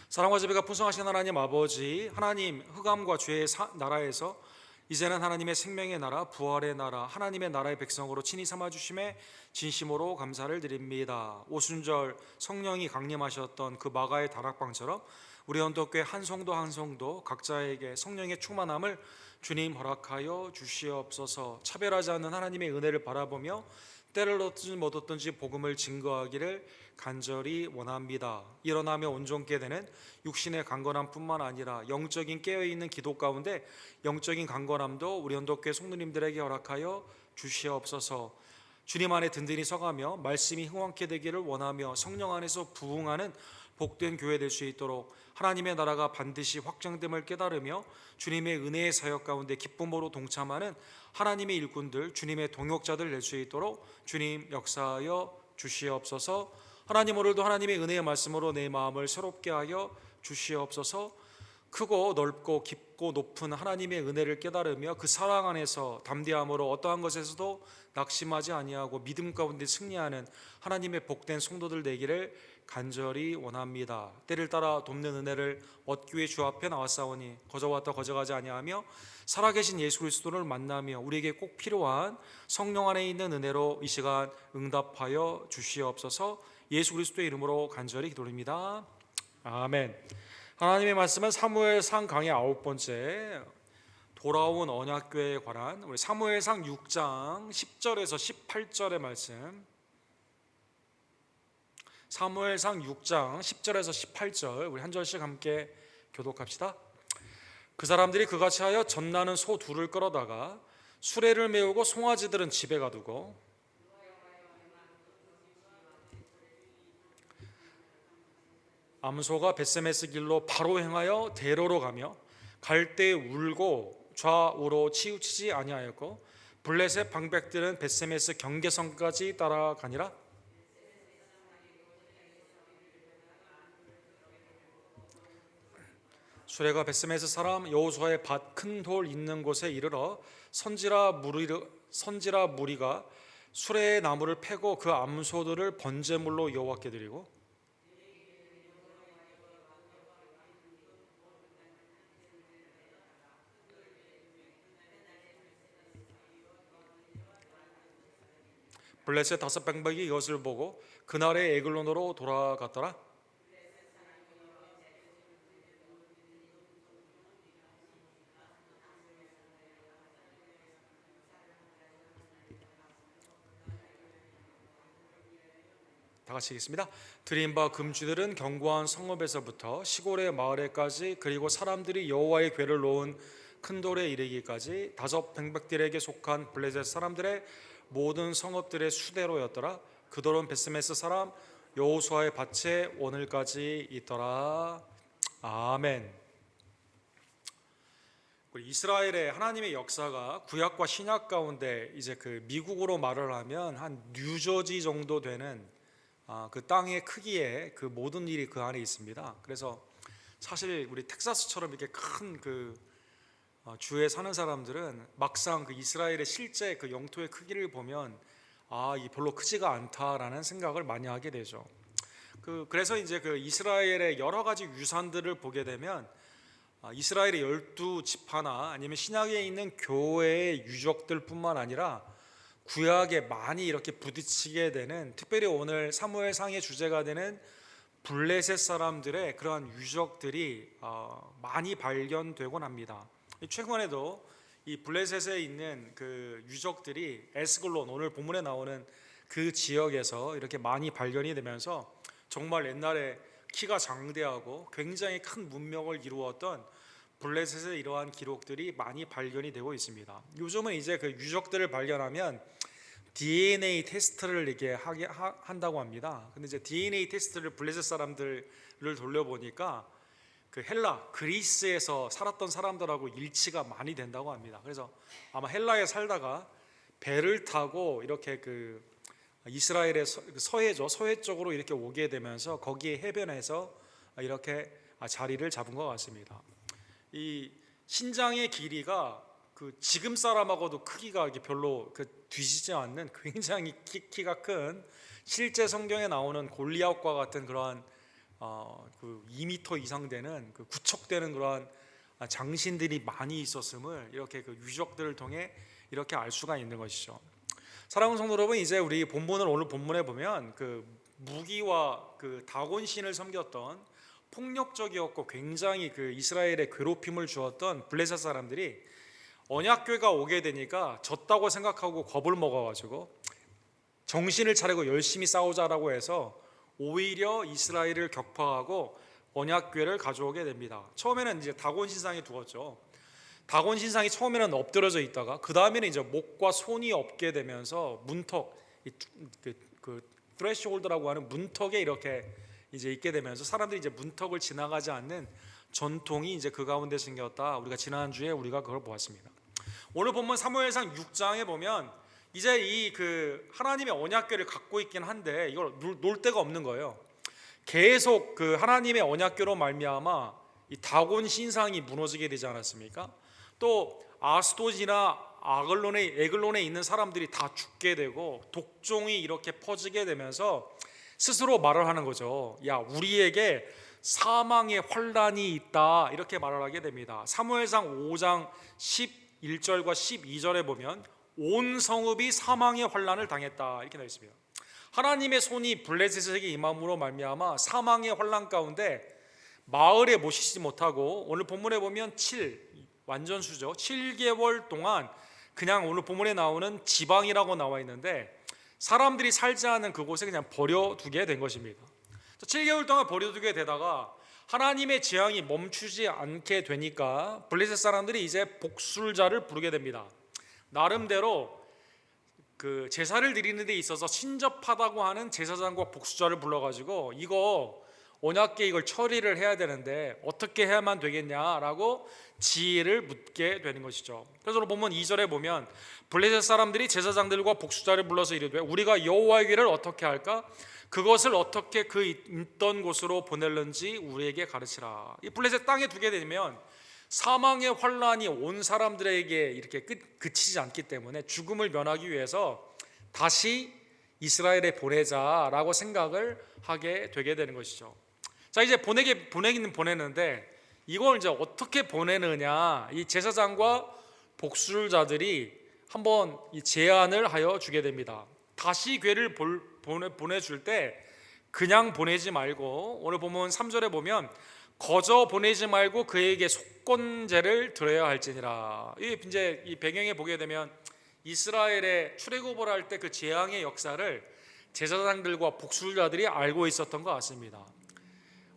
사랑과 자비가 풍성하신 하나님 아버지, 하나님 흑암과 죄의 나라에서 이제는 하나님의 생명의 나라, 부활의 나라, 하나님의 나라의 백성으로 친히 삼아주심에 진심으로 감사를 드립니다. 오순절 성령이 강림하셨던 그 마가의 다락방처럼 우리 언덕교회 한 성도 한 성도 각자에게 성령의 충만함을 주님 허락하여 주시옵소서. 차별하지 않는 하나님의 은혜를 바라보며 때를 얻든지 못 얻든지 복음을 증거하기를 간절히 원합니다. 일어나며 온전케 되는 육신의 강건함뿐만 아니라 영적인 깨어있는 기도 가운데 영적인 강건함도 우리 언덕교회 성도님들에게 허락하여 주시옵소서. 주님 안에 든든히 서가며 말씀이 흥왕케 되기를 원하며 성령 안에서 부흥하는 복된 교회 될 수 있도록 하나님의 나라가 반드시 확장됨을 깨달으며 주님의 은혜의 사역 가운데 기쁨으로 동참하는 하나님의 일꾼들, 주님의 동역자들 될 수 있도록 주님 역사하여 주시옵소서. 하나님, 오늘도 하나님의 은혜의 말씀으로 내 마음을 새롭게 하여 주시옵소서. 크고 넓고 깊고 높은 하나님의 은혜를 깨달으며 그 사랑 안에서 담대함으로 어떠한 것에서도 낙심하지 아니하고 믿음 가운데 승리하는 하나님의 복된 성도들 되기를 간절히 원합니다. 때를 따라 돕는 은혜를 얻기 위해 주 앞에 나왔사오니 거저왔다 거저가지 아니하며 살아계신 예수 그리스도를 만나며 우리에게 꼭 필요한 성령 안에 있는 은혜로 이 시간 응답하여 주시옵소서. 예수 그리스도의 이름으로 간절히 기도드립니다. 아멘. 하나님의 말씀은 사무엘상 강의 9번째 돌아온 언약궤에 관한 우리 사무엘상 6장 10절에서 18절의 말씀, 사무엘상 6장 10절에서 18절 우리 한 절씩 함께 교독합시다. 그 사람들이 그같이 하여 젖나는 소 둘을 끌어다가 수레를 메우고 송아지들은 집에 가두고 암소가 벳세메스 길로 바로 행하여 대로로 가며 갈 때 울고 좌우로 치우치지 아니하였고 블레셋 방백들은 벳세메스 경계선까지 따라가니라. 수레가 벳세메스 사람 여호수아의 밭 큰 돌 있는 곳에 이르러 선지라 무리가 수레의 나무를 패고 그 암소들을 번제물로 여호와께 드리고 블레셋 다섯 방백이 이것을 보고 그날의 에글론으로 돌아갔더라. 다 같이 읽겠습니다. 드린 바 금주들은 견고한 성읍에서부터 시골의 마을에까지 그리고 사람들이 여호와의 궤를 놓은 큰 돌에 이르기까지 다섯 방백들에게 속한 블레셋 사람들의 모든 성읍들의 수대로였더라. 그 돌은 벳세메스 사람 여호수아의 밭에 오늘까지 있더라. 아멘. 이스라엘의 하나님의 역사가 구약과 신약 가운데 이제 그 미국으로 말을 하면 한 뉴저지 정도 되는 그 땅의 크기의 그 모든 일이 그 안에 있습니다. 그래서 사실 우리 텍사스처럼 이렇게 큰 그 주에 사는 사람들은 막상 그 이스라엘의 실제 그 영토의 크기를 보면 이 별로 크지가 않다라는 생각을 많이 하게 되죠. 그래서 이제 그 이스라엘의 여러 가지 유산들을 보게 되면 이스라엘의 12지파나 아니면 신약에 있는 교회의 유적들뿐만 아니라 구약에 많이 이렇게 부딪히게 되는, 특별히 오늘 사무엘상의 주제가 되는 블레셋 사람들의 그러한 유적들이 많이 발견되곤 합니다. 최근에도 이 블레셋에 있는 그 유적들이 에스글론, 오늘 본문에 나오는 그 지역에서 이렇게 많이 발견이 되면서 정말 옛날에 키가 장대하고 굉장히 큰 문명을 이루었던 블레셋의 이러한 기록들이 많이 발견이 되고 있습니다. 요즘은 이제 그 유적들을 발견하면 DNA 테스트를 이렇게 한다고 합니다. 근데 이제 DNA 테스트를 블레셋 사람들을 돌려보니까 그 헬라, 그리스에서 살았던 사람들하고 일치가 많이 된다고 합니다. 그래서 아마 헬라에 살다가 배를 타고 이렇게 그 이스라엘의 서해 쪽으로 이렇게 오게 되면서 거기에 해변에서 이렇게 자리를 잡은 것 같습니다. 이 신장의 길이가 그 지금 사람하고도 크기가 이렇게 별로 뒤지지 않는 굉장히 키가 큰, 실제 성경에 나오는 골리앗과 같은 그러한 그 2m 이상 되는 그 구척되는 그러한 장신들이 많이 있었음을 이렇게 그 유적들을 통해 이렇게 알 수가 있는 것이죠. 사랑하는 성도 여러분, 이제 우리 오늘 본문에 보면 그 무기와 그 다곤 신을 섬겼던 폭력적이었고 굉장히 그 이스라엘에 괴롭힘을 주었던 블레셋 사람들이 언약궤가 오게 되니까 졌다고 생각하고 겁을 먹어가지고 정신을 차리고 열심히 싸우자라고 해서 오히려 이스라엘을 격파하고 언약궤를 가져오게 됩니다. 처음에는 이제 다곤 신상에 두었죠. 다곤 신상이 처음에는 엎드려져 있다가 그 다음에는 이제 목과 손이 없게 되면서 문턱, 그 threshold라고 하는 문턱에 이렇게 이제 있게 되면서 사람들이 이제 문턱을 지나가지 않는 전통이 이제 그 가운데 생겼다. 우리가 지난주에 우리가 그걸 보았습니다. 오늘 본문 사무엘상 6장에 보면 이제 이 그 하나님의 언약궤를 갖고 있긴 한데 이걸 놓을 데가 없는 거예요. 계속 그 하나님의 언약궤로 말미암아 이 다곤 신상이 무너지게 되지 않았습니까? 또 아스돗이나 에글론에 있는 사람들이 다 죽게 되고 독종이 이렇게 퍼지게 되면서 스스로 말을 하는 거죠. 야, 우리에게 사망의 환란이 있다, 이렇게 말을 하게 됩니다. 사무엘상 5장 11절과 12절에 보면 온 성읍이 사망의 환란을 당했다, 이렇게 나와 있습니다. 하나님의 손이 블레셋에게 임함으로 말미암아 사망의 환란 가운데 마을에 모시지 못하고, 오늘 본문에 보면 완전수죠. 7개월 동안 그냥 오늘 본문에 나오는 지방이라고 나와 있는데 사람들이 살지 않은 그곳에 그냥 버려두게 된 것입니다. 7개월 동안 버려두게 되다가 하나님의 재앙이 멈추지 않게 되니까 블레셋 사람들이 이제 복술자를 부르게 됩니다. 나름대로 그 제사를 드리는 데 있어서 신접하다고 하는 제사장과 복술자를 불러가지고 이거 언약궤 이걸 처리를 해야 되는데 어떻게 해야만 되겠냐라고 지혜를 묻게 되는 것이죠. 그래서 보면 2절에 보면 블레셋 사람들이 제사장들과 복술자를 불러서 이르되 우리가 여호와의 궤를 어떻게 할까? 그것을 어떻게 그 있던 곳으로 보낼는지 우리에게 가르치라. 이 블레셋 땅에 두게 되면 사망의 환란이 온 사람들에게 이렇게 그치지 않기 때문에 죽음을 면하기 위해서 다시 이스라엘에 보내자라고 생각을 하게 되게 되는 것이죠. 자, 이제 보내기는 보내는데 이걸 이제 어떻게 보내느냐, 이 제사장과 복술자들이 한번 이 제안을 하여 주게 됩니다. 다시 궤를 보내줄 때 그냥 보내지 말고, 오늘 보면 3절에 보면 거저 보내지 말고 그에게 속건제를 드려야 할지니라. 이제 이 배경에 보게 되면 이스라엘의 출애굽을 할 때 그 재앙의 역사를 제사장들과 복술자들이 알고 있었던 것 같습니다.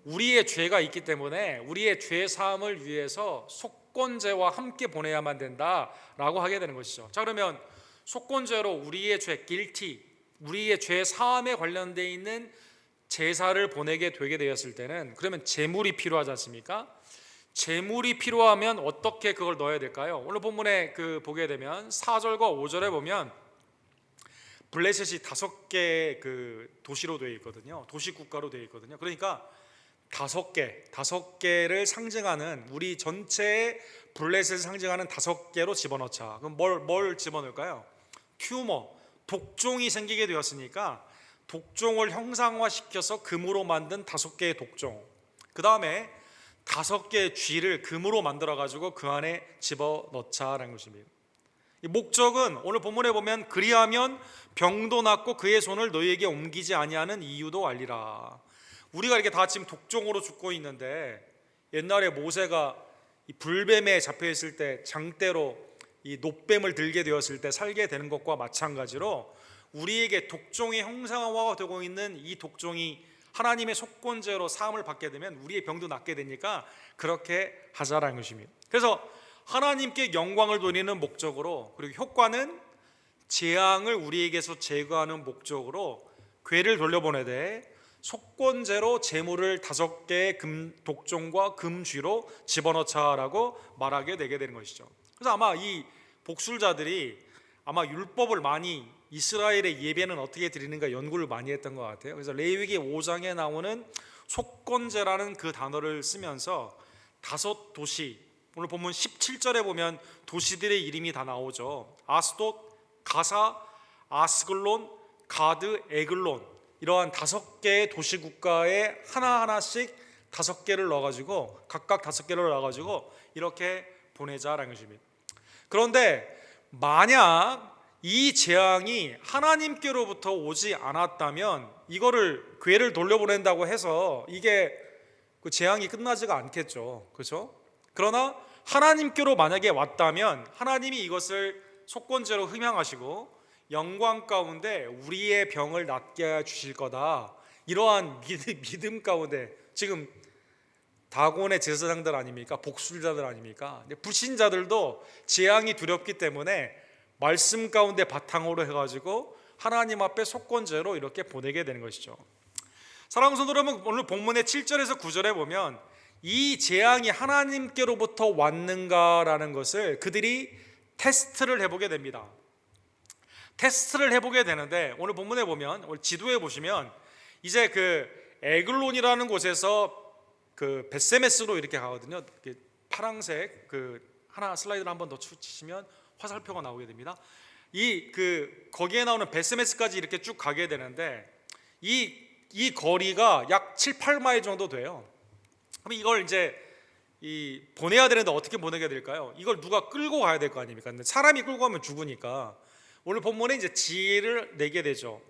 우리의 죄가 있기 때문에 우리의 죄 사함을 위해서 속건제와 함께 보내야만 된다라고 하게 되는 것이죠. 자, 그러면 속건제로 우리의 죄 우리의 죄 사함에 관련되어 있는 제사를 보내게 되게 되었을 때는 그러면 제물이 필요하지 않습니까? 제물이 필요하면 어떻게 그걸 넣어야 될까요? 오늘 본문에 보게 되면 4절과 5절에 보면 블레셋이 5개 그 도시로 되어 있거든요. 도시 국가로 되어 있거든요. 그러니까 5개를 상징하는, 우리 전체의 블레셋을 상징하는 5개로 집어넣자. 그럼 뭘 집어넣을까요? 독종이 생기게 되었으니까 독종을 형상화시켜서 금으로 만든 5개의 독종, 그 다음에 5개의 쥐를 금으로 만들어 가지고 그 안에 집어넣자라는 것입니다. 이 목적은 오늘 본문에 보면 그리하면 병도 낫고 그의 손을 너희에게 옮기지 아니하는 이유도 알리라. 우리가 이렇게 다 지금 독종으로 죽고 있는데 옛날에 모세가 이 불뱀에 잡혀 있을 때 장대로 이 놋뱀을 들게 되었을 때 살게 되는 것과 마찬가지로 우리에게 독종의 형상화가 되고 있는 이 독종이 하나님의 속건제로 사함을 받게 되면 우리의 병도 낫게 되니까 그렇게 하자라는 것입니다. 그래서 하나님께 영광을 돌리는 목적으로, 그리고 효과는 재앙을 우리에게서 제거하는 목적으로 궤를 돌려보내되 속건제로 제물을 5개의 금 독종과 금쥐로 집어넣자라고 말하게 되게 되는 것이죠. 그래서 아마 이 복술자들이 아마 율법을 많이, 이스라엘의 예배는 어떻게 드리는가 연구를 많이 했던 것 같아요. 그래서 레위기 5장에 나오는 속건제라는 그 단어를 쓰면서 5도시, 오늘 본문 17절에 보면 도시들의 이름이 다 나오죠. 아스돗, 가사, 아스글론, 가드, 에글론, 이러한 5개의 도시국가에 하나하나씩 5개를 넣어가지고 각각 5개를 넣어가지고 이렇게 보내자라는 것입니다. 그런데 만약 이 재앙이 하나님께로부터 오지 않았다면 이거를 괴를 돌려보낸다고 해서 이게 그 재앙이 끝나지가 않겠죠. 그렇죠? 그러나 하나님께로 만약에 왔다면 하나님이 이것을 속건제로 흠양하시고 영광 가운데 우리의 병을 낫게 주실 거다. 이러한 믿음 가운데 지금 다곤의 제사장들 아닙니까? 복술자들 아닙니까? 불신자들도 재앙이 두렵기 때문에 말씀 가운데 바탕으로 해가지고 하나님 앞에 속건제로 이렇게 보내게 되는 것이죠. 사랑하는 성도 여러분, 오늘 본문의 7절에서 9절에 보면 이 재앙이 하나님께로부터 왔는가라는 것을 그들이 테스트를 해보게 됩니다. 테스트를 해보게 되는데 오늘 본문에 보면, 오늘 지도에 보시면 이제 그 에글론이라는 곳에서 그 벳세메스로 이렇게 가거든요. 파랑색 그 하나 슬라이드를 한번 더 치시면 화살표가 나오게 됩니다. 거기에 나오는 벳세메스까지 이렇게 쭉 가게 되는데 이 거리가 약 7, 8마일 정도 돼요. 그럼 이걸 이제 보내야 되는데 어떻게 보내게 될까요? 이걸 누가 끌고 가야 될 거 아닙니까? 근데 사람이 끌고 가면 죽으니까 오늘 본문에 이제 지혜를 내게 되죠.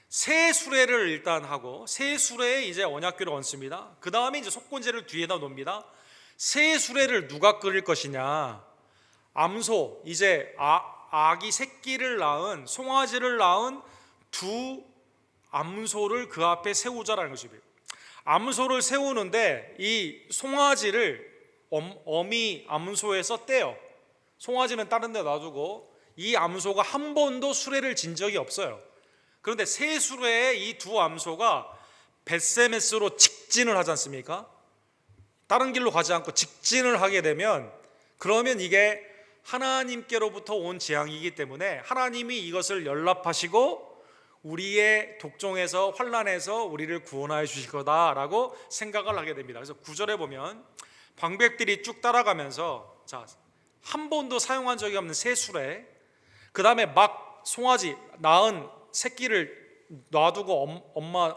새 수레를 일단 하고 새 수레에 이제 언약궤를 얹습니다. 그 다음에 이제 속건제를 뒤에다 놓습니다. 새 수레를 누가 끌을 것이냐? 암소, 이제 아기 새끼를 낳은 송아지를 낳은 두 암소를 그 앞에 세우자라는 것입니다. 암소를 세우는데 이 송아지를 어미 암소에서 떼요. 송아지는 다른 데 놔두고 이 암소가 한 번도 수레를 진 적이 없어요. 그런데 새 수레에 이 두 암소가 벳세메스로 직진을 하지 않습니까? 다른 길로 가지 않고 직진을 하게 되면 그러면 이게 하나님께로부터 온 재앙이기 때문에 하나님이 이것을 연락하시고 우리의 독종에서 환난에서 우리를 구원하여 주실 거다라고 생각을 하게 됩니다. 그래서 9절에 보면 방백들이 쭉 따라가면서 한 번도 사용한 적이 없는 새 수레, 그 다음에 막 송아지 낳은 새끼를 놔두고 엄마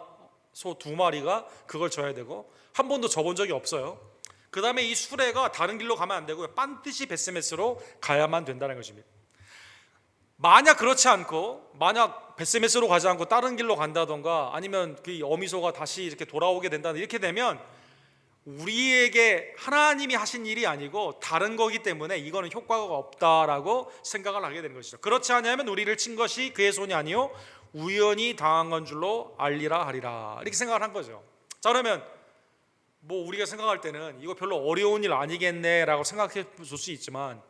소 2마리가 그걸 져야 되고 한 번도 져본 적이 없어요. 그 다음에 이 수레가 다른 길로 가면 안 되고요, 반드시 벳세메스로 가야만 된다는 것입니다. 만약 그렇지 않고 만약 벳세메스로 가지 않고 다른 길로 간다던가 아니면 그 어미소가 다시 이렇게 돌아오게 된다, 이렇게 되면 우리에게 하나님이 하신 일이 아니고 다른 거기 때문에 이거는 효과가 없다라고 생각을 하게 되는 것이죠. 그렇지 않으면 우리를 친 것이 그의 손이 아니요 우연히 당한 건 줄로 알리라 하리라, 이렇게 생각을 한 거죠. 자, 그러면 뭐 우리가 생각할 때는 이거 별로 어려운 일 아니겠네라고 생각해 볼 수 있지만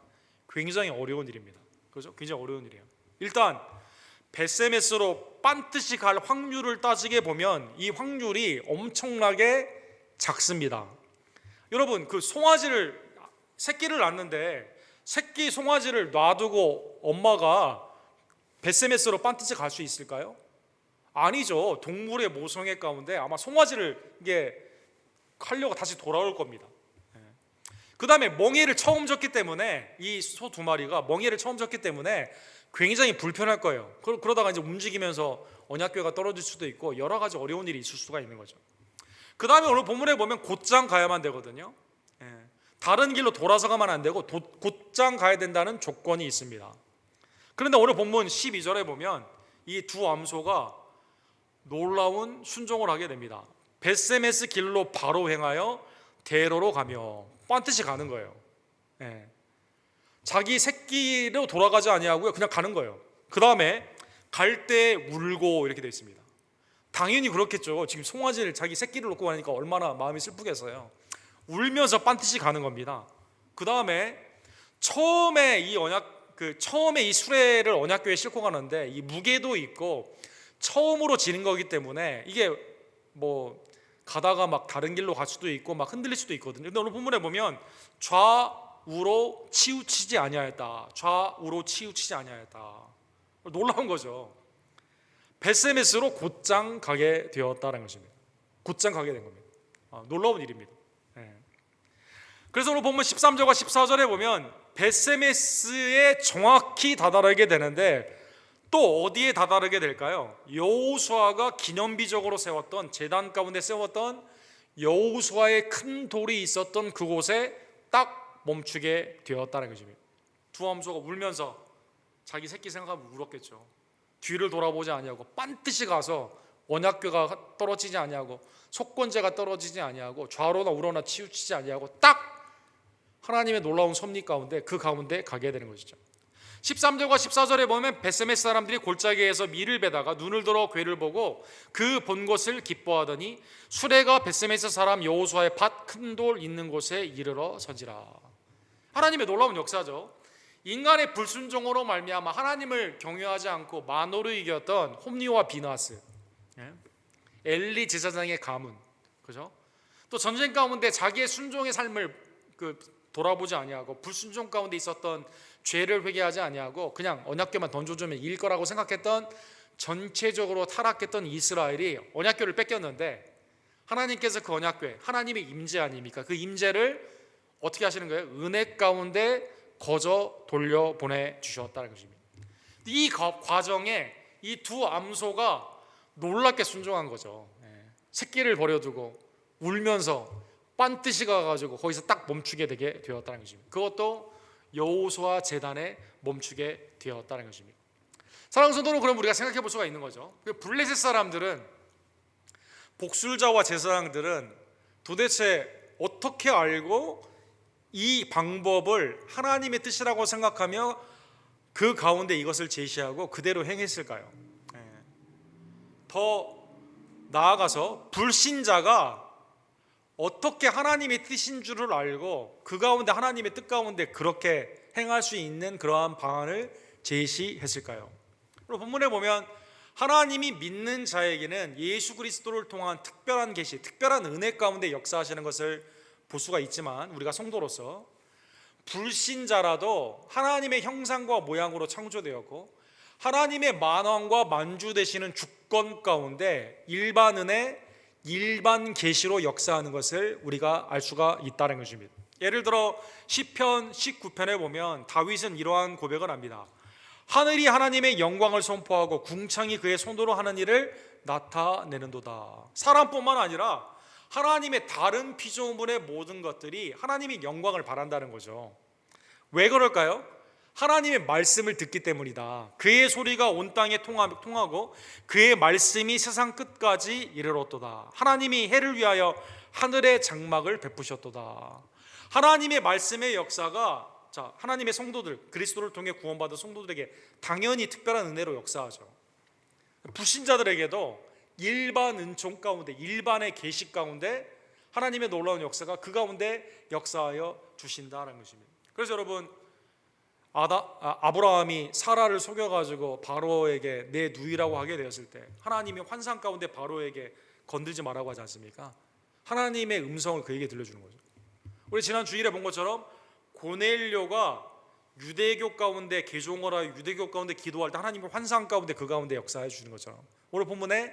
굉장히 어려운 일입니다. 그렇죠? 굉장히 어려운 일이에요. 일단 벳세메스로 반드시 갈 확률을 따지게 보면 이 확률이 엄청나게 작습니다. 여러분, 그 새끼를 낳는데 새끼 송아지를 놔두고 엄마가 벳세메스로 반드시 갈 수 있을까요? 아니죠. 동물의 모성애 가운데 아마 송아지를 이게 하려고 다시 돌아올 겁니다. 그 다음에 멍에를 처음 졌기 때문에 이 소 2마리가 멍에를 처음 졌기 때문에 굉장히 불편할 거예요. 그러다가 이제 움직이면서 언약궤가 떨어질 수도 있고 여러 가지 어려운 일이 있을 수가 있는 거죠. 그 다음에 오늘 본문에 보면 곧장 가야만 되거든요. 다른 길로 돌아서 가면 안 되고 곧장 가야 된다는 조건이 있습니다. 그런데 오늘 본문 12절에 보면 이 두 암소가 놀라운 순종을 하게 됩니다. 벳세메스 길로 바로 행하여 대로로 가며 반드시 가는 거예요. 자기 새끼로 돌아가지 아니하고요, 그냥 가는 거예요. 그 다음에 갈 때 울고 이렇게 되어 있습니다. 당연히 그렇겠죠. 지금 송아지를 자기 새끼를 놓고 가니까 얼마나 마음이 슬프겠어요. 울면서 반드시 가는 겁니다. 그 다음에 처음에 이 수레를 언약궤에 싣고 가는데 이 무게도 있고 처음으로 지는 거기 때문에 이게 뭐 가다가 막 다른 길로 갈 수도 있고 막 흔들릴 수도 있거든요. 근데 오늘 본문에 보면 좌우로 치우치지 아니하였다. 좌우로 치우치지 아니하였다. 놀라운 거죠. 벳세메스로 곧장 가게 되었다는 것입니다. 곧장 가게 된 겁니다. 놀라운 일입니다. 그래서 오늘 본문 13절과 14절에 보면 벳세메스에 정확히 다다르게 되는데 또 어디에 다다르게 될까요? 여호수아가 기념비적으로 세웠던, 제단 가운데 세웠던 여호수아의 큰 돌이 있었던 그곳에 딱 멈추게 되었다는 것입니다. 두 암소가 울면서 자기 새끼 생각하면 울었겠죠. 뒤를 돌아보지 아니하고 반드시 가서 언약궤가 떨어지지 아니하고 속건제가 떨어지지 아니하고 좌로나 우로나 치우치지 아니하고 딱 하나님의 놀라운 섭리 가운데, 그 가운데 가게 되는 것이죠. 13절과 14절에 보면 베세메스 사람들이 골짜기에서 밀을 베다가 눈을 들어 궤를 보고 그 본 것을 기뻐하더니 수레가 베세메스 사람 여호수아의 밭 큰 돌 있는 곳에 이르러 서지라. 하나님의 놀라운 역사죠. 인간의 불순종으로 말미암아 하나님을 경외하지 않고 만호를 이겼던 홈리와 비나스, 엘리 제사장의 가문, 그죠? 또 전쟁 가운데 자기의 순종의 삶을 돌아보지 아니하고 불순종 가운데 있었던 죄를 회개하지 아니하고 그냥 언약궤만 던져주면 이길 거라고 생각했던 전체적으로 타락했던 이스라엘이 언약궤를 뺏겼는데, 하나님께서 그 언약궤, 하나님의 임재 아닙니까? 그 임재를 어떻게 하시는 거예요? 은혜 가운데 거저 돌려보내 주셨다는 것입니다. 이 과정에 이 두 암소가 놀랍게 순종한 거죠. 새끼를 버려두고 울면서 반드시 가가지고 거기서 딱 멈추게 되게 되었다는 것입니다. 그것도 여호수아 제단에 멈추게 되었다는 것입니다. 사랑하는 성도는, 그럼 우리가 생각해 볼 수가 있는 거죠. 블레셋 사람들은, 복술자와 제사장들은 도대체 어떻게 알고 이 방법을 하나님의 뜻이라고 생각하며 그 가운데 이것을 제시하고 그대로 행했을까요? 더 나아가서 불신자가 어떻게 하나님의 뜻인 줄을 알고 그 가운데 하나님의 뜻 가운데 그렇게 행할 수 있는 그러한 방안을 제시했을까요? 본문에 보면 하나님이 믿는 자에게는 예수 그리스도를 통한 특별한 계시, 특별한 은혜 가운데 역사하시는 것을 볼 수가 있지만, 우리가 성도로서 불신자라도 하나님의 형상과 모양으로 창조되었고 하나님의 만왕과 만주 되시는 주권 가운데 일반 은혜, 일반 계시로 역사하는 것을 우리가 알 수가 있다는 것입니다. 예를 들어 시편 19편에 보면 다윗은 이러한 고백을 합니다. 하늘이 하나님의 영광을 선포하고 궁창이 그의 손으로 하는 일을 나타내는도다. 사람뿐만 아니라 하나님의 다른 피조물의 모든 것들이 하나님의 영광을 바란다는 거죠. 왜 그럴까요? 하나님의 말씀을 듣기 때문이다. 그의 소리가 온 땅에 통하고 그의 말씀이 세상 끝까지 이르렀도다. 하나님이 해를 위하여 하늘의 장막을 베푸셨도다. 하나님의 말씀의 역사가 하나님의 성도들, 그리스도를 통해 구원받은 성도들에게 당연히 특별한 은혜로 역사하죠. 불신자들에게도 일반 은총 가운데, 일반의 계시 가운데 하나님의 놀라운 역사가 그 가운데 역사하여 주신다는 것입니다. 그래서 여러분, 아브라함이 사라를 속여가지고 바로에게 내 누이라고 하게 되었을 때 하나님이 환상 가운데 바로에게 건들지 말라고 하지 않습니까? 하나님의 음성을 그에게 들려주는 거죠. 우리 지난 주일에 본 것처럼 고넬료가 유대교 가운데 개종을 하여 유대교 가운데 기도할 때 하나님의 환상 가운데 그 가운데 역사해 주시는 것처럼, 오늘 본문에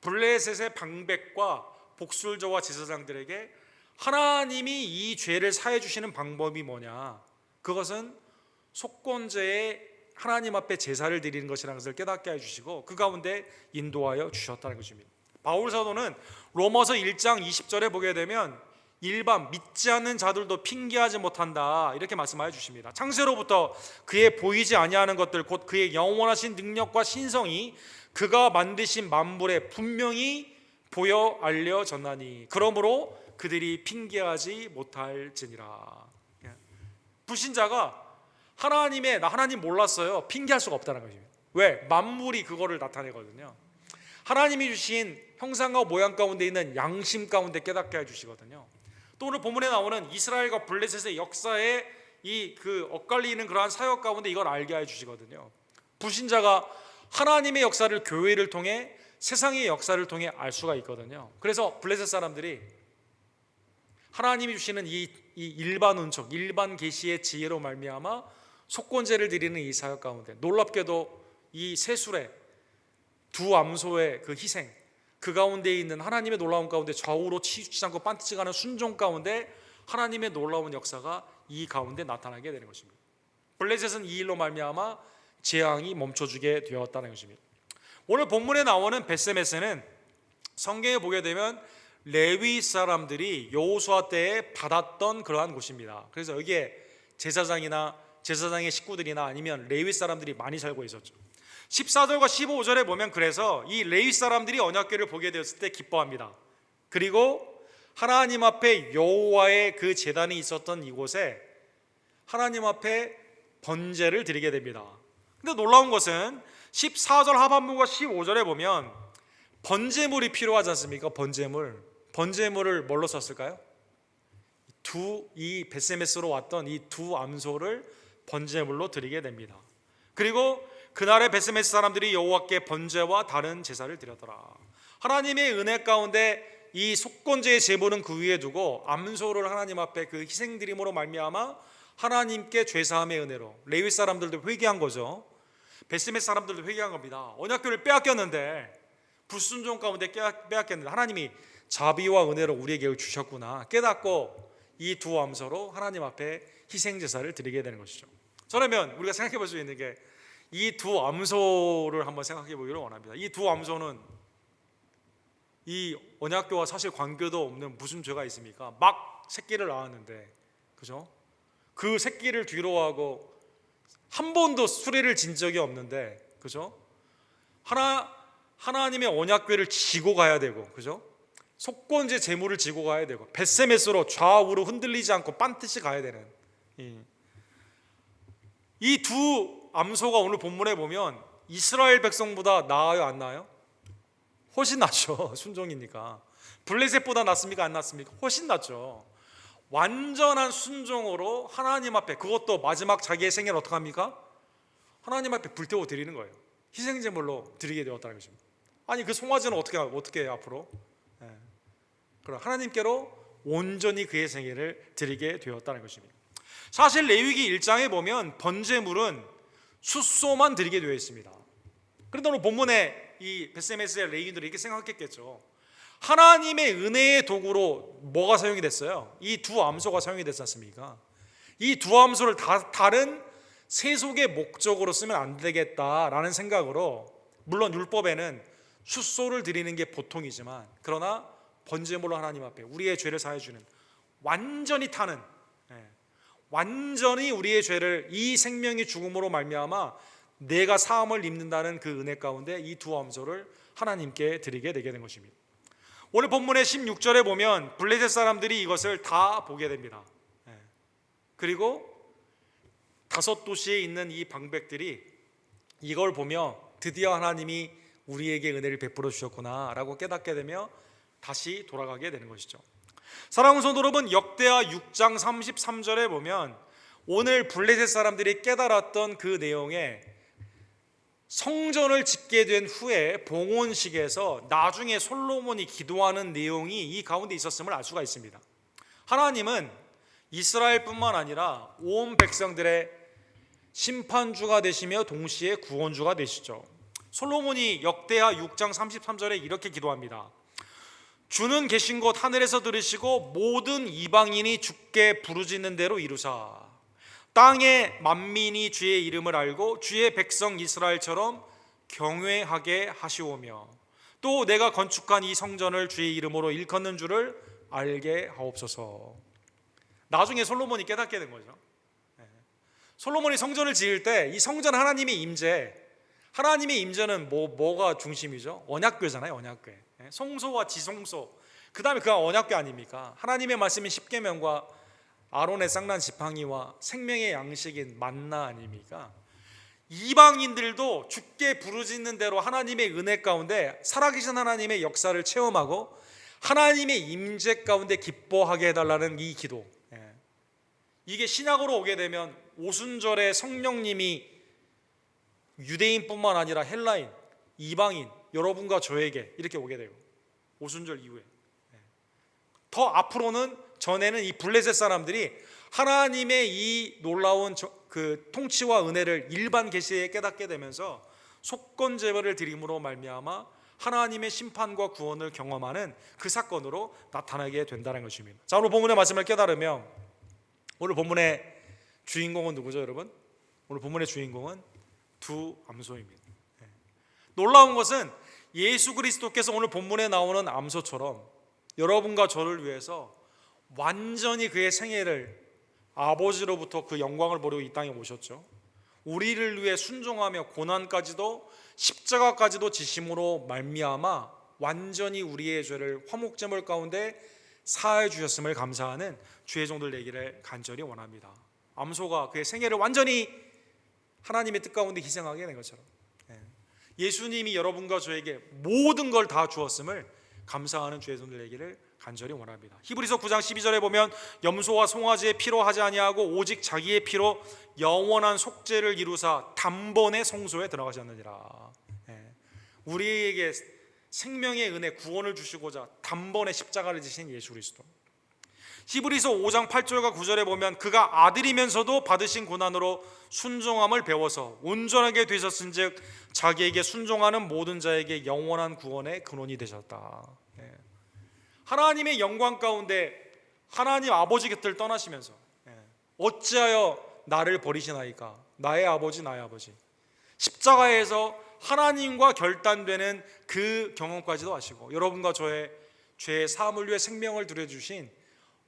블레셋의 방백과 복술저와 제사장들에게 하나님이 이 죄를 사해 주시는 방법이 뭐냐, 그것은 속건제에 하나님 앞에 제사를 드리는 것이라는 것을 깨닫게 해주시고 그 가운데 인도하여 주셨다는 것입니다. 바울 사도는 로마서 1장 20절에 보게 되면 일반 믿지 않는 자들도 핑계하지 못한다, 이렇게 말씀하여 주십니다. 창세로부터 그의 보이지 아니하는 것들 곧 그의 영원하신 능력과 신성이 그가 만드신 만물에 분명히 보여 알려졌나니 그러므로 그들이 핑계하지 못할지니라. 불신자가 나 하나님 몰랐어요, 핑계할 수가 없다는 것입니다. 왜? 만물이 그거를 나타내거든요. 하나님이 주신 형상과 모양 가운데 있는 양심 가운데 깨닫게 해주시거든요. 또 오늘 본문에 나오는 이스라엘과 블레셋의 역사에 엇갈리는 그러한 사역 가운데 이걸 알게 해주시거든요. 불신자가 하나님의 역사를 교회를 통해, 세상의 역사를 통해 알 수가 있거든요. 그래서 블레셋 사람들이 하나님이 주시는 이 일반 은총, 일반 계시의 지혜로 말미암아 속건제를 드리는 이 사역 가운데 놀랍게도 이 세술의 두 암소의 그 희생, 그 가운데 있는 하나님의 놀라운 가운데 좌우로 치우치지 않고 반드시 가는 순종 가운데 하나님의 놀라운 역사가 이 가운데 나타나게 되는 것입니다. 블레셋은 이 일로 말미암아 재앙이 멈춰주게 되었다는 것입니다. 오늘 본문에 나오는 벳세메스는 성경에 보게 되면 레위 사람들이 여호수아 때에 받았던 그러한 곳입니다. 그래서 여기에 제사장의 식구들이나 아니면 레위 사람들이 많이 살고 있었죠. 14절과 15절에 보면 그래서 이 레위 사람들이 언약궤를 보게 되었을 때 기뻐합니다. 그리고 하나님 앞에 여호와의 그 제단이 있었던 이곳에 하나님 앞에 번제를 드리게 됩니다. 근데 놀라운 것은 14절 하반부와 15절에 보면 번제물이 필요하지 않습니까? 번제물을 뭘로 썼을까요? 이 벳세메스로 왔던 이 두 암소를 번제물로 드리게 됩니다. 그리고 그날의 벳세메스 사람들이 여호와께 번제와 다른 제사를 드렸더라. 하나님의 은혜 가운데 이 속건제의 제물은 그 위에 두고 암소를 하나님 앞에 그 희생드림으로 말미암아 하나님께 죄사함의 은혜로 레위 사람들도 회개한 거죠. 벳세메스 사람들도 회개한 겁니다. 언약궤를 빼앗겼는데, 불순종 가운데 빼앗겼는데 하나님이 자비와 은혜로 우리에게 주셨구나 깨닫고 이 두 암소로 하나님 앞에 희생제사를 드리게 되는 것이죠. 그러면 우리가 생각해 볼 수 있는 게 이 두 암소를 한번 생각해 보기를 원합니다. 이 두 암소는 이 언약궤와 사실 관계도 없는 무슨 죄가 있습니까? 막 새끼를 낳았는데, 그죠? 그 새끼를 뒤로하고 한 번도 수레를 진 적이 없는데, 그죠? 하나님의 언약궤를 지고 가야 되고, 그죠? 속건제 제물을 지고 가야 되고, 벳세메스로 좌우로 흔들리지 않고 반드시 가야 되는 이 두 암소가 오늘 본문에 보면 이스라엘 백성보다 나아요, 안 나아요? 훨씬 낫죠. 순종이니까. 블레셋보다 낫습니까, 안 낫습니까? 훨씬 낫죠. 완전한 순종으로 하나님 앞에, 그것도 마지막 자기의 생애를 어떻게 합니까? 하나님 앞에 불태워 드리는 거예요. 희생제물로 드리게 되었다는 것입니다. 아니 그 송아지는 어떻게 해요 앞으로? 그럼 하나님께로 온전히 그의 생애를 드리게 되었다는 것입니다. 사실 레위기 1장에 보면 번제물은 숫소만 드리게 되어 있습니다. 그런데 오늘 본문에 이 벳세메스의 레위인들이 이렇게 생각했겠죠. 하나님의 은혜의 도구로 뭐가 사용이 됐어요? 이 두 암소가 사용이 됐지 않습니까? 이 두 암소를 다른 세속의 목적으로 쓰면 안 되겠다라는 생각으로, 물론 율법에는 숫소를 드리는 게 보통이지만, 그러나 번제물로 하나님 앞에 우리의 죄를 사해주는, 완전히 타는, 완전히 우리의 죄를 이 생명의 죽음으로 말미암아 내가 사함을 입는다는 그 은혜 가운데 이 두 암소를 하나님께 드리게 되게 된 것입니다. 오늘 본문의 16절에 보면 블레셋 사람들이 이것을 다 보게 됩니다. 그리고 5도시에 있는 이 방백들이 이걸 보며 드디어 하나님이 우리에게 은혜를 베풀어 주셨구나 라고 깨닫게 되며 다시 돌아가게 되는 것이죠. 사랑하는 성도 여러분, 역대하 6장 33절에 보면 오늘 블레셋 사람들이 깨달았던 그 내용에 성전을 짓게 된 후에 봉헌식에서 나중에 솔로몬이 기도하는 내용이 이 가운데 있었음을 알 수가 있습니다. 하나님은 이스라엘뿐만 아니라 온 백성들의 심판주가 되시며 동시에 구원주가 되시죠. 솔로몬이 역대하 6장 33절에 이렇게 기도합니다. 주는 계신 곳 하늘에서 들으시고 모든 이방인이 주께 부르짖는 대로 이루사 땅의 만민이 주의 이름을 알고 주의 백성 이스라엘처럼 경외하게 하시오며 또 내가 건축한 이 성전을 주의 이름으로 일컫는 줄을 알게 하옵소서. 나중에 솔로몬이 깨닫게 된 거죠. 솔로몬이 성전을 지을 때 이 성전 하나님의 임재는 뭐가 중심이죠? 언약궤잖아요. 언약궤. 성소와 지성소, 그 다음에 그가 언약궤 아닙니까? 하나님의 말씀인 십계명과 아론의 쌍난 지팡이와 생명의 양식인 만나 아닙니까? 이방인들도 주께 부르짖는 대로 하나님의 은혜 가운데 살아계신 하나님의 역사를 체험하고 하나님의 임재 가운데 기뻐하게 해달라는 이 기도, 이게 신약으로 오게 되면 오순절에 성령님이 유대인뿐만 아니라 헬라인, 이방인 여러분과 저에게 이렇게 오게 돼요. 오순절 이후에. 더 앞으로는, 전에는 이 블레셋 사람들이 하나님의 이 놀라운 그 통치와 은혜를 일반 계시에 깨닫게 되면서 속건 제물을 드림으로 말미암아 하나님의 심판과 구원을 경험하는 그 사건으로 나타나게 된다는 것입니다. 자, 오늘 본문의 말씀을 깨달으며 오늘 본문의 주인공은 누구죠, 여러분? 오늘 본문의 주인공은 두 암소입니다. 놀라운 것은 예수 그리스도께서 오늘 본문에 나오는 암소처럼 여러분과 저를 위해서 완전히 그의 생애를 아버지로부터 그 영광을 보려고 이 땅에 오셨죠. 우리를 위해 순종하며 고난까지도 십자가까지도 지심으로 말미암아 완전히 우리의 죄를 화목제물 가운데 사해 주셨음을 감사하는 주의 종들 되기를 간절히 원합니다. 암소가 그의 생애를 완전히 하나님의 뜻 가운데 희생하게 된 것처럼 예수님이 여러분과 저에게 모든 걸 다 주었음을 감사하는 주의 종들 되기를 간절히 원합니다. 히브리서 9장 12절에 보면 염소와 송아지의 피로 하지 아니하고 오직 자기의 피로 영원한 속죄를 이루사 단번에 성소에 들어가셨느니라. 우리에게 생명의 은혜 구원을 주시고자 단번에 십자가를 지신 예수 그리스도. 히브리서 5장 8절과 9절에 보면 그가 아들이면서도 받으신 고난으로 순종함을 배워서 온전하게 되셨은즉 자기에게 순종하는 모든 자에게 영원한 구원의 근원이 되셨다. 하나님의 영광 가운데 하나님 아버지 곁을 떠나시면서 어찌하여 나를 버리시나이까? 나의 아버지 나의 아버지. 십자가에서 하나님과 결단되는 그 경험까지도 하시고 여러분과 저의 죄의 사함을 위해 생명을 들여주신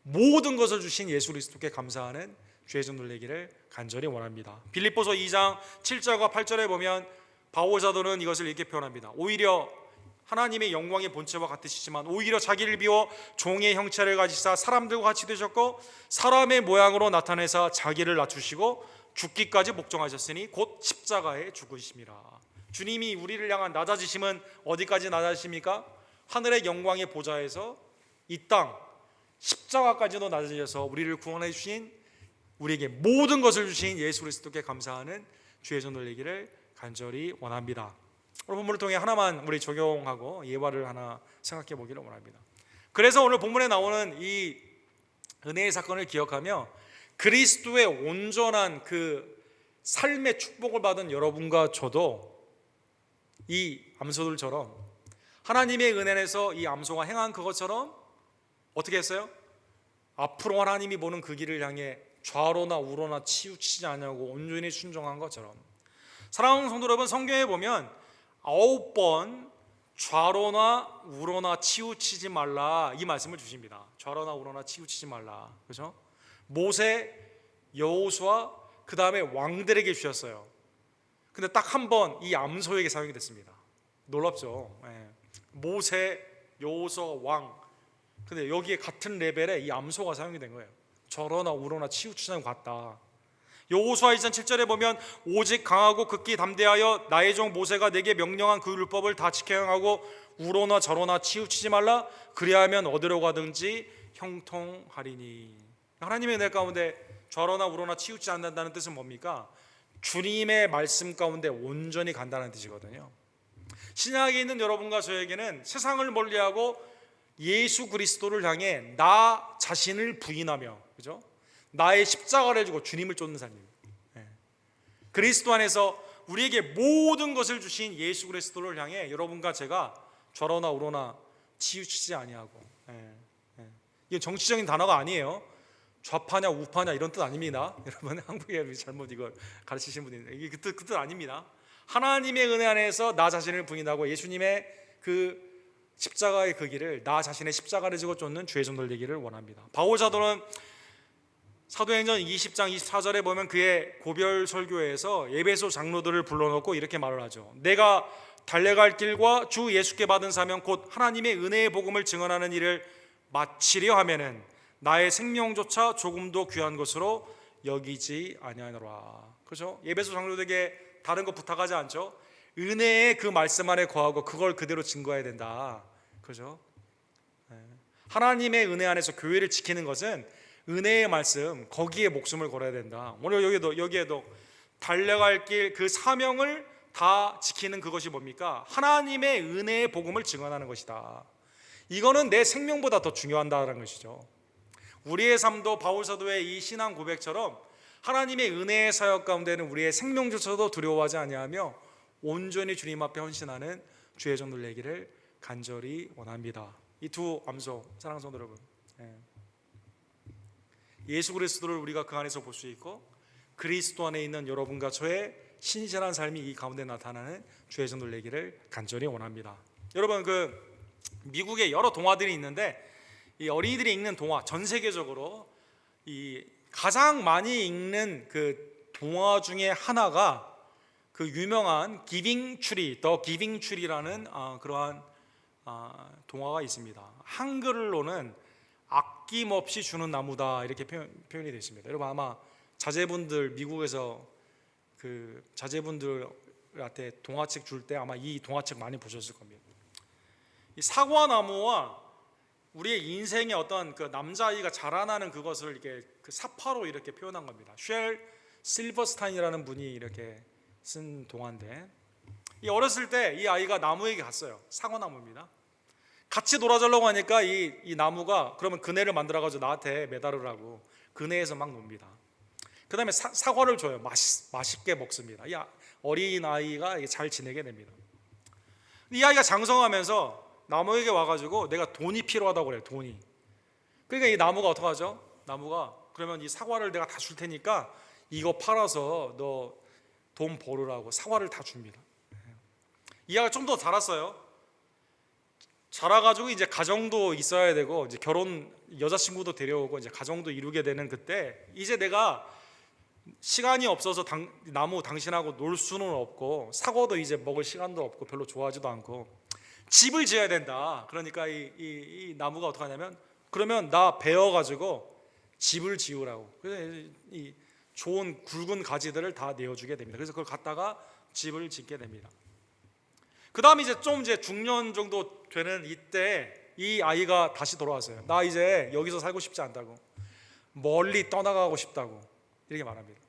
모든 것을 주신 예수 그리스도께 감사하는 주의 종들 되기를 간절히 원합니다. 빌립보서 2장 7절과 8절에 보면 바울 사도는 이것을 이렇게 표현합니다. 오히려 하나님의 영광의 본체와 같으시지만 오히려 자기를 비워 종의 형체를 가지사 사람들과 같이 되셨고 사람의 모양으로 나타내사 자기를 낮추시고 죽기까지 복종하셨으니 곧 십자가에 죽으심이라. 주님이 우리를 향한 낮아지심은 어디까지 낮아지십니까? 하늘의 영광의 보좌에서 이 땅 십자가까지도 낮아져서 우리를 구원해 주신 우리에게 모든 것을 주신 예수 그리스도께 감사하는 주의 종들 되기를 간절히 원합니다. 오늘 본문을 통해 하나만 우리 적용하고 예화를 하나 생각해 보기를 원합니다. 그래서 오늘 본문에 나오는 이 은혜의 사건을 기억하며 그리스도의 온전한 그 삶의 축복을 받은 여러분과 저도 이 암소들처럼 하나님의 은혜 안에서 이 암소가 행한 그것처럼 어떻게 했어요? 앞으로 하나님이 보는 그 길을 향해 좌로나 우로나 치우치지 않냐고 온전히 순종한 것처럼. 사랑하는 성도 여러분, 성경에 보면 9번 좌로나 우로나 치우치지 말라 이 말씀을 주십니다. 좌로나 우로나 치우치지 말라. 그렇죠? 모세, 여호수아 그 다음에 왕들에게 주셨어요. 근데 딱 한 번 이 암소에게 사용이 됐습니다. 놀랍죠? 모세, 여호수아, 왕. 근데 여기에 같은 레벨에 이 암소가 사용이 된 거예요. 저러나 우러나 치우치는 것 같다. 여호수아 1장 7절에 보면 오직 강하고 극히 담대하여 나의 종 모세가 내게 명령한 그 율법을 다 지켜 행하고 우러나 저러나 치우치지 말라. 그리하면 어디로 가든지 형통하리니. 하나님의 은혜 가운데 저러나 우러나 치우치지 않는다는 뜻은 뭡니까? 주님의 말씀 가운데 온전히 간다는 뜻이거든요. 신약에 있는 여러분과 저에게는 세상을 멀리하고 예수 그리스도를 향해 나 자신을 부인하며, 그죠? 나의 십자가를 지고 주님을 쫓는 삶입니다. 그리스도 안에서 우리에게 모든 것을 주신 예수 그리스도를 향해 여러분과 제가 좌로나 우로나 치우치지 아니하고. 이게 정치적인 단어가 아니에요. 좌파냐 우파냐 이런 뜻 아닙니다. 여러분 한국에 잘못 이걸 가르치신 분이 이게 그 뜻 아닙니다. 하나님의 은혜 안에서 나 자신을 부인하고 예수님의 그 십자가의 그 길을 나 자신의 십자가를 지고 쫓는 주의 종들 되기를 원합니다. 바울 사도는 사도행전 20장 24절에 보면 그의 고별 설교에서 에베소 장로들을 불러놓고 이렇게 말을 하죠. 내가 달려갈 길과 주 예수께 받은 사명 곧 하나님의 은혜의 복음을 증언하는 일을 마치려 하면은 나의 생명조차 조금도 귀한 것으로 여기지 아니하노라. 그렇죠? 에베소 장로들에게 다른 거 부탁하지 않죠. 은혜의 그 말씀 안에 거하고 그걸 그대로 증거해야 된다. 그렇죠? 하나님의 은혜 안에서 교회를 지키는 것은 은혜의 말씀 거기에 목숨을 걸어야 된다. 오늘 여기에도 달려갈 길 그 사명을 다 지키는 그것이 뭡니까? 하나님의 은혜의 복음을 증언하는 것이다. 이거는 내 생명보다 더 중요하다는 것이죠. 우리의 삶도 바울 사도의 이 신앙 고백처럼 하나님의 은혜의 사역 가운데는 우리의 생명조차도 두려워하지 아니하며 온전히 주님 앞에 헌신하는 주의 종들 되기를 간절히 원합니다. 이 두 암소, 사랑하는 성도 여러분, 예수 그리스도를 우리가 그 안에서 볼 수 있고 그리스도 안에 있는 여러분과 저의 신실한 삶이 이 가운데 나타나는 주의 종들 되기를 간절히 원합니다. 여러분, 미국에 여러 동화들이 있는데 이 어린이들이 읽는 동화, 전 세계적으로 이 가장 많이 읽는 그 동화 중에 하나가 그 유명한 기빙 트리, 더 기빙 트리라는 그러한 동화가 있습니다. 한글로는 아낌없이 주는 나무다 이렇게 표현이 되어 있습니다. 여러분, 아마 자제분들 미국에서 그 자제분들한테 동화책 줄 때 아마 이 동화책 많이 보셨을 겁니다. 이 사과나무와 우리의 인생의 어떤 그 남자아이가 자라나는 그것을 이렇게 그 사파로 이렇게 표현한 겁니다. 쉘 실버스타인이라는 분이 이렇게 쓴 동화인데, 이 어렸을 때 이 아이가 나무에게 갔어요. 사과나무입니다. 같이 놀아주려고 하니까 이 나무가 그러면 그네를 만들어가지고 나한테 매달으라고 그네에서 막 놉니다. 그 다음에 사과를 줘요. 맛있게 먹습니다. 이 어린 아이가 잘 지내게 됩니다. 이 아이가 장성하면서 나무에게 와가지고 내가 돈이 필요하다고 그래요. 돈이. 그러니까 이 나무가 어떡하죠? 나무가 그러면 이 사과를 내가 다 줄 테니까 이거 팔아서 너 돈 벌으라고 사과를 다 줍니다. 이 아이가 좀 더 자랐어요. 자라가지고 이제 가정도 있어야 되고 이제 결혼 여자친구도 데려오고 이제 가정도 이루게 되는 그때 이제 내가 시간이 없어서 나무 당신하고 놀 수는 없고 사과도 이제 먹을 시간도 없고 별로 좋아하지도 않고 집을 지어야 된다. 그러니까 이 나무가 어떻게 하냐면 그러면 나 베어가지고 집을 지으라고. 그래서 이 좋은 굵은 가지들을 다 내어주게 됩니다. 그래서 그걸 갖다가 집을 짓게 됩니다. 그 다음 이제 중년 정도 되는 이때 이 아이가 다시 돌아왔어요. 나 이제 여기서 살고 싶지 않다고, 멀리 떠나가고 싶다고 이렇게 말합니다.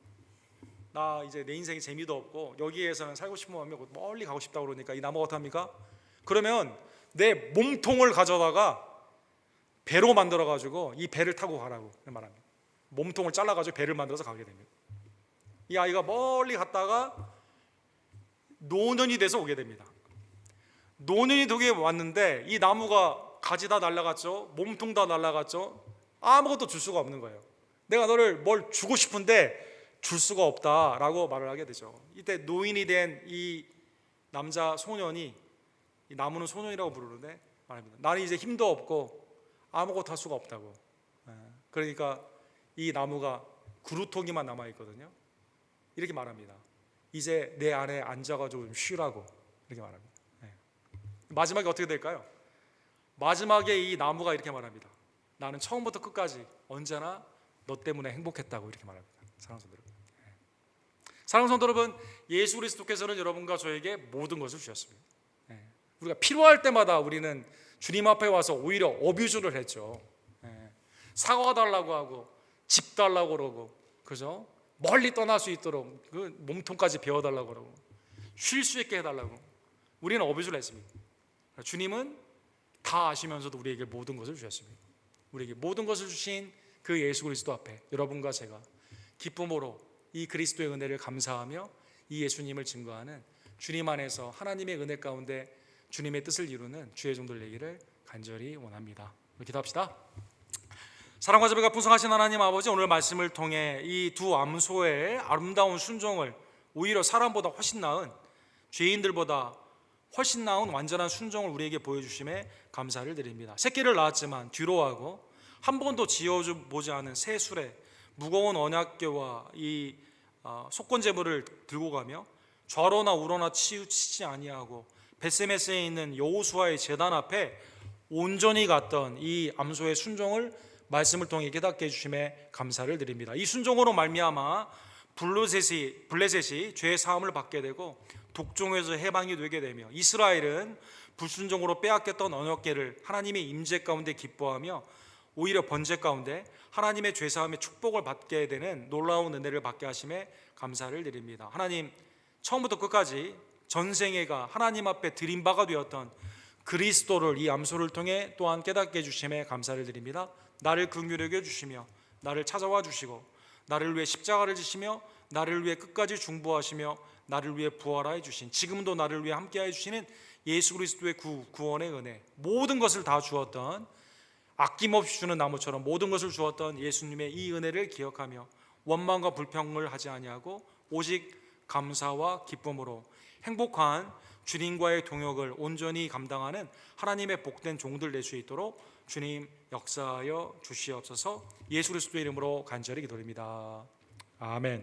나 이제 내 인생에 재미도 없고 여기에서는 살고 싶으면 멀리 가고 싶다고 그러니까 이 나무가 어떡합니까? 그러면 내 몸통을 가져다가 배로 만들어가지고 이 배를 타고 가라고 말합니다. 몸통을 잘라가지고 배를 만들어서 가게 됩니다. 이 아이가 멀리 갔다가 노년이 돼서 오게 됩니다. 노년이 되게 왔는데 이 나무가 가지 다 날아갔죠. 몸통 다 날아갔죠. 아무것도 줄 수가 없는 거예요. 내가 너를 뭘 주고 싶은데 줄 수가 없다라고 말을 하게 되죠. 이때 노인이 된 이 남자 소년이, 이 나무는 소년이라고 부르는데 말합니다. 나는 이제 힘도 없고 아무것도 할 수가 없다고. 그러니까 이 나무가 그루터기만 남아 있거든요. 이렇게 말합니다. 이제 내 안에 앉아가지고 좀 쉬라고 이렇게 말합니다. 마지막에 어떻게 될까요? 마지막에 이 나무가 이렇게 말합니다. 나는 처음부터 끝까지 언제나 너 때문에 행복했다고 이렇게 말합니다. 사랑하는 성도 여러분, 사랑하는 성도 여러분, 예수 그리스도께서는 여러분과 저에게 모든 것을 주셨습니다. 우리가 필요할 때마다 우리는 주님 앞에 와서 오히려 어뷰즈를 했죠. 사과 달라고 하고 집 달라고 그러고, 그죠? 멀리 떠날 수 있도록 그 몸통까지 베어달라고 그러고 쉴 수 있게 해달라고 우리는 어뷰즈를 했습니다. 주님은 다 아시면서도 우리에게 모든 것을 주셨습니다. 우리에게 모든 것을 주신 그 예수 그리스도 앞에 여러분과 제가 기쁨으로 이 그리스도의 은혜를 감사하며 이 예수님을 증거하는 주님 안에서 하나님의 은혜 가운데 주님의 뜻을 이루는 주의 종들 되기를 간절히 원합니다. 기도합시다. 사랑과 자비가 풍성하신 하나님 아버지, 오늘 말씀을 통해 이 두 암소의 아름다운 순종을, 오히려 사람보다 훨씬 나은, 죄인들보다 훨씬 나은 완전한 순종을 우리에게 보여주심에 감사를 드립니다. 새끼를 낳았지만 뒤로하고 한 번도 지어보지 않은 새 수레, 무거운 언약궤와 이 속건제물을 들고 가며 좌로나 우로나 치우치지 아니하고 벳세메스에 있는 여호수아의 제단 앞에 온전히 갔던 이 암소의 순종을 말씀을 통해 깨닫게 해주심에 감사를 드립니다. 이 순종으로 말미암아 블레셋이 죄의 사함을 받게 되고 독종에서 해방이 되게 되며, 이스라엘은 불순종으로 빼앗겼던 언약궤를 하나님의 임재 가운데 기뻐하며 오히려 번제 가운데 하나님의 죄사함의 축복을 받게 되는 놀라운 은혜를 받게 하심에 감사를 드립니다. 하나님, 처음부터 끝까지 전생애가 하나님 앞에 드린 바가 되었던 그리스도를 이 암소를 통해 또한 깨닫게 해주심에 감사를 드립니다. 나를 긍휼하게 해주시며 나를 찾아와 주시고 나를 위해 십자가를 지시며 나를 위해 끝까지 중보하시며 나를 위해 부활하여 주신, 지금도 나를 위해 함께하여 주시는 예수 그리스도의 구원의 은혜, 모든 것을 다 주었던, 아낌없이 주는 나무처럼 모든 것을 주었던 예수님의 이 은혜를 기억하며 원망과 불평을 하지 아니하고 오직 감사와 기쁨으로 행복한 주님과의 동역을 온전히 감당하는 하나님의 복된 종들 될 수 있도록 주님 역사하여 주시옵소서. 예수 그리스도의 이름으로 간절히 기도드립니다. 아멘.